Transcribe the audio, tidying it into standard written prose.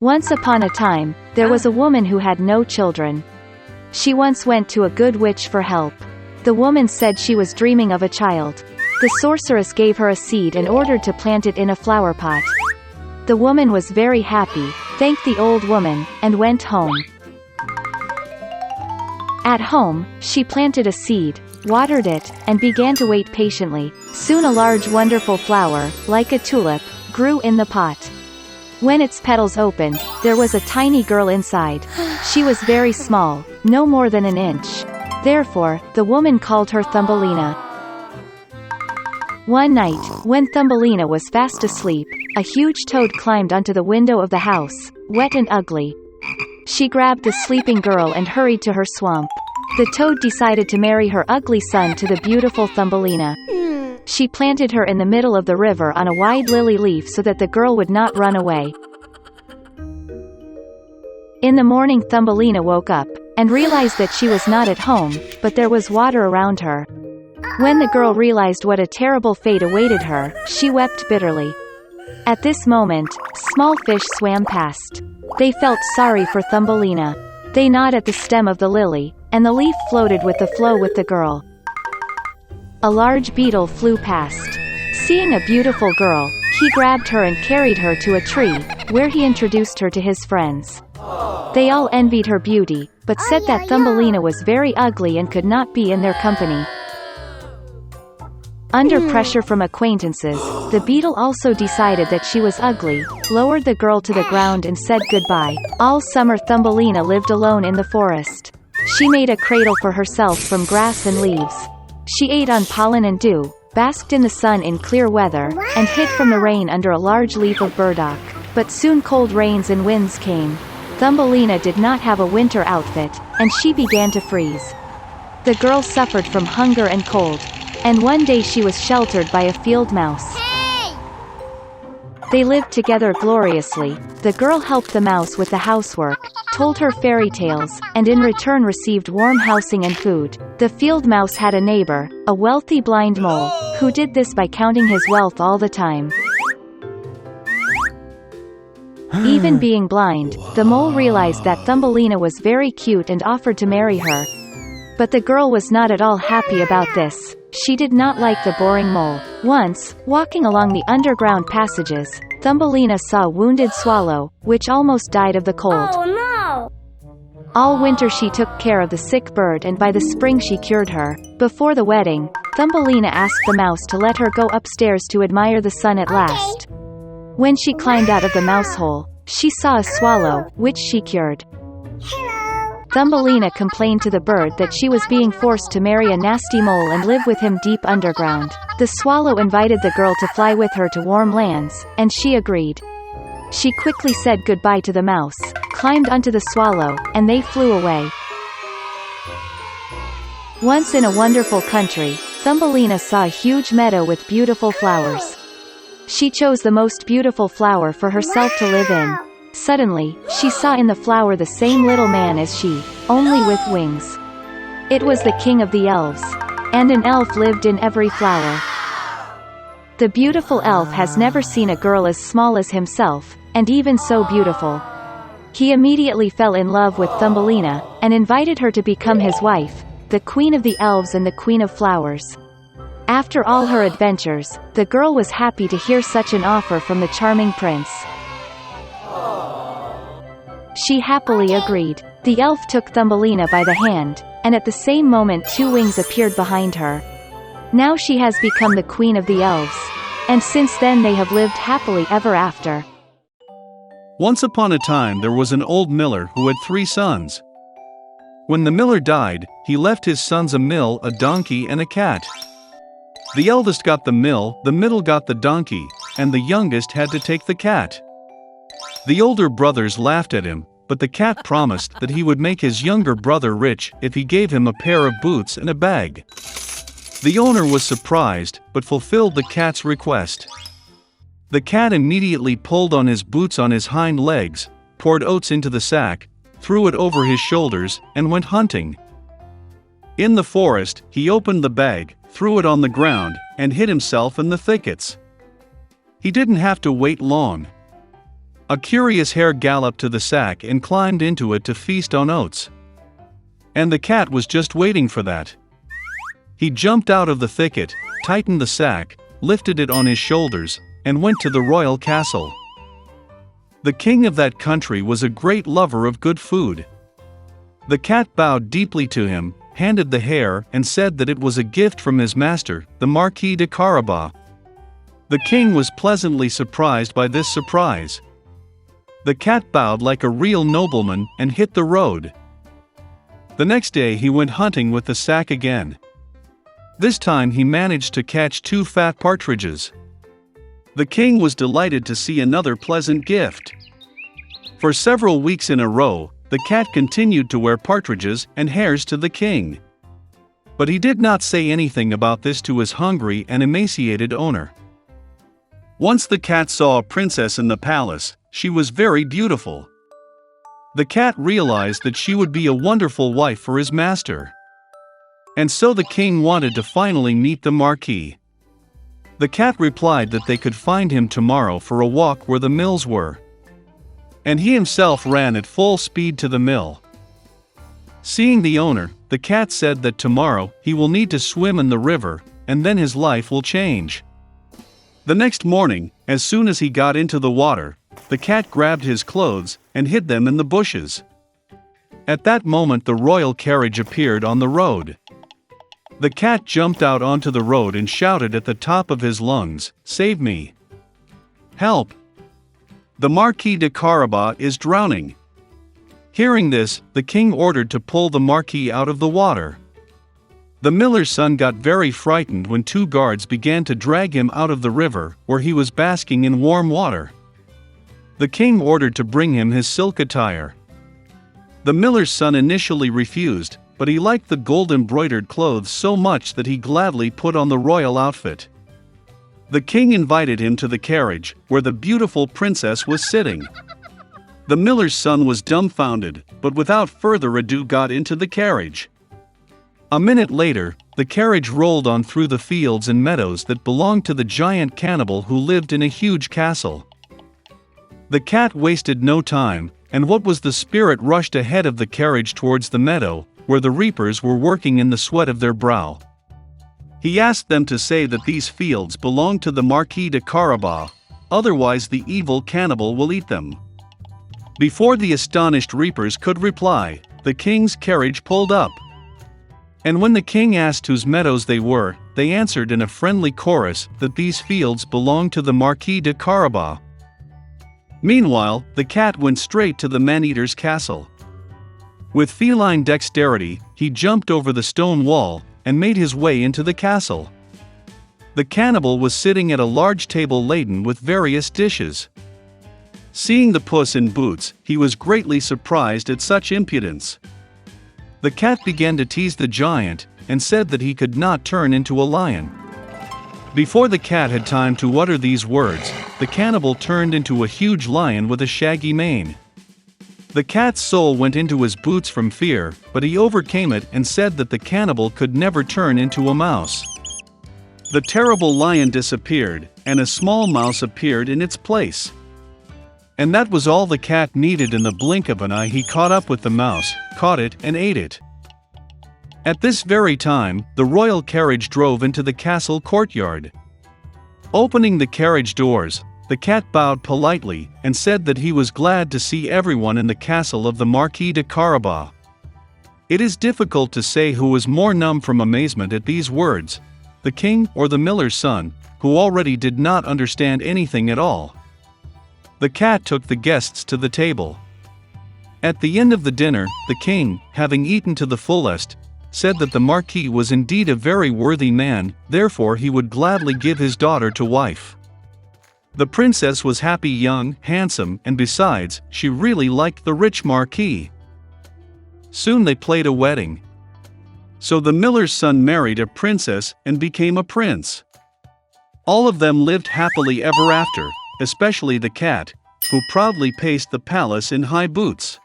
Once upon a time, there was a woman who had no children. She once went to a good witch for help. The woman said she was dreaming of a child. The sorceress gave her a seed and ordered to plant it in a flower pot. The woman was very happy, thanked the old woman, and went home. At home, she planted a seed, watered it, and began to wait patiently. Soon a large wonderful flower, like a tulip, grew in the pot. When its petals opened, there was a tiny girl inside. She was very small, no more than an inch. Therefore, the woman called her Thumbelina. One night, when Thumbelina was fast asleep, a huge toad climbed onto the window of the house, wet and ugly. She grabbed the sleeping girl and hurried to her swamp. The toad decided to marry her ugly son to the beautiful Thumbelina. She planted her in the middle of the river on a wide lily leaf so that the girl would not run away. In the morning, Thumbelina woke up, and realized that she was not at home, but there was water around her. When the girl realized what a terrible fate awaited her, she wept bitterly. At this moment, small fish swam past. They felt sorry for Thumbelina. They gnawed at the stem of the lily, and the leaf floated with the flow with the girl. A large beetle flew past. Seeing a beautiful girl, he grabbed her and carried her to a tree, where he introduced her to his friends. They all envied her beauty, but said that Thumbelina was very ugly and could not be in their company. Under pressure from acquaintances, the beetle also decided that she was ugly, lowered the girl to the ground and said goodbye. All summer Thumbelina lived alone in the forest. She made a cradle for herself from grass and leaves. She ate on pollen and dew, basked in the sun in clear weather, and hid from the rain under a large leaf of burdock. But soon cold rains and winds came. Thumbelina did not have a winter outfit, and she began to freeze. The girl suffered from hunger and cold, and one day she was sheltered by a field mouse. They lived together gloriously. The girl helped the mouse with the housework, told her fairy tales, and in return received warm housing and food. The field mouse had a neighbor, a wealthy blind mole, who did this by counting his wealth all the time. Even being blind, the mole realized that Thumbelina was very cute and offered to marry her. But the girl was not at all happy about this. She did not like the boring mole. Once, walking along the underground passages, Thumbelina saw a wounded swallow, which almost died of the cold. Oh no! All winter she took care of the sick bird and by the spring she cured her. Before the wedding, Thumbelina asked the mouse to let her go upstairs to admire the sun at last. When she climbed out of the mouse hole, she saw a swallow, which she cured. Thumbelina complained to the bird that she was being forced to marry a nasty mole and live with him deep underground. The swallow invited the girl to fly with her to warm lands, and she agreed. She quickly said goodbye to the mouse, climbed onto the swallow, and they flew away. Once in a wonderful country, Thumbelina saw a huge meadow with beautiful flowers. She chose the most beautiful flower for herself to live in. Suddenly, she saw in the flower the same little man as she, only with wings. It was the king of the elves. And an elf lived in every flower. The beautiful elf has never seen a girl as small as himself, and even so beautiful. He immediately fell in love with Thumbelina, and invited her to become his wife, the queen of the elves and the queen of flowers. After all her adventures, the girl was happy to hear such an offer from the charming prince. She happily agreed. The elf took Thumbelina by the hand, and at the same moment 2 wings appeared behind her. Now she has become the queen of the elves. And since then they have lived happily ever after. Once upon a time there was an old miller who had 3 sons. When the miller died, he left his sons a mill, a donkey, and a cat. The eldest got the mill, the middle got the donkey, and the youngest had to take the cat. The older brothers laughed at him, but the cat promised that he would make his younger brother rich if he gave him a pair of boots and a bag. The owner was surprised, but fulfilled the cat's request. The cat immediately pulled on his boots on his hind legs, poured oats into the sack, threw it over his shoulders, and went hunting. In the forest, he opened the bag, threw it on the ground, and hid himself in the thickets. He didn't have to wait long. A curious hare galloped to the sack and climbed into it to feast on oats. And the cat was just waiting for that. He jumped out of the thicket, tightened the sack, lifted it on his shoulders, and went to the royal castle. The king of that country was a great lover of good food. The cat bowed deeply to him, handed the hare, and said that it was a gift from his master, the Marquis de Carabas. The king was pleasantly surprised by this surprise. The cat bowed like a real nobleman and hit the road. The next day he went hunting with the sack again. This time he managed to catch 2 fat partridges. The king was delighted to see another pleasant gift. For several weeks in a row, the cat continued to wear partridges and hares to the king. But he did not say anything about this to his hungry and emaciated owner. Once the cat saw a princess in the palace. She was very beautiful. The cat realized that she would be a wonderful wife for his master. And so the king wanted to finally meet the Marquis. The cat replied that they could find him tomorrow for a walk where the mills were. And he himself ran at full speed to the mill. Seeing the owner, the cat said that tomorrow he will need to swim in the river, and then his life will change. The next morning, as soon as he got into the water, the cat grabbed his clothes and hid them in the bushes. At that moment the royal carriage appeared on the road. The cat jumped out onto the road and shouted at the top of his lungs, "Save me! Help! The Marquis de Carabas is drowning!" Hearing this, the king ordered to pull the Marquis out of the water. The miller's son got very frightened when 2 guards began to drag him out of the river, where he was basking in warm water. The king ordered to bring him his silk attire. The miller's son initially refused, but he liked the gold-embroidered clothes so much that he gladly put on the royal outfit. The king invited him to the carriage, where the beautiful princess was sitting. The miller's son was dumbfounded, but without further ado got into the carriage. A minute later, the carriage rolled on through the fields and meadows that belonged to the giant cannibal who lived in a huge castle. The cat wasted no time, and what was the spirit rushed ahead of the carriage towards the meadow, where the reapers were working in the sweat of their brow. He asked them to say that these fields belonged to the Marquis de Carabas, otherwise the evil cannibal will eat them. Before the astonished reapers could reply, the king's carriage pulled up. And when the king asked whose meadows they were, they answered in a friendly chorus that these fields belonged to the Marquis de Carabas. Meanwhile, the cat went straight to the man-eater's castle. With feline dexterity, he jumped over the stone wall and made his way into the castle. The cannibal was sitting at a large table laden with various dishes. Seeing the Puss in Boots, he was greatly surprised at such impudence. The cat began to tease the giant and said that he could not turn into a lion. Before the cat had time to utter these words, the cannibal turned into a huge lion with a shaggy mane. The cat's soul went into his boots from fear, but he overcame it and said that the cannibal could never turn into a mouse. The terrible lion disappeared, and a small mouse appeared in its place. And that was all the cat needed. In the blink of an eye he caught up with the mouse, caught it and ate it. At this very time, the royal carriage drove into the castle courtyard. Opening the carriage doors, the cat bowed politely and said that he was glad to see everyone in the castle of the Marquis de Carabas. It is difficult to say who was more numb from amazement at these words, the king or the miller's son, who already did not understand anything at all. The cat took the guests to the table. At the end of the dinner, the king, having eaten to the fullest, said that the Marquis was indeed a very worthy man, therefore he would gladly give his daughter to wife. The princess was happy, young, handsome, and besides, she really liked the rich Marquis. Soon they played a wedding. So the miller's son married a princess and became a prince. All of them lived happily ever after, especially the cat, who proudly paced the palace in high boots.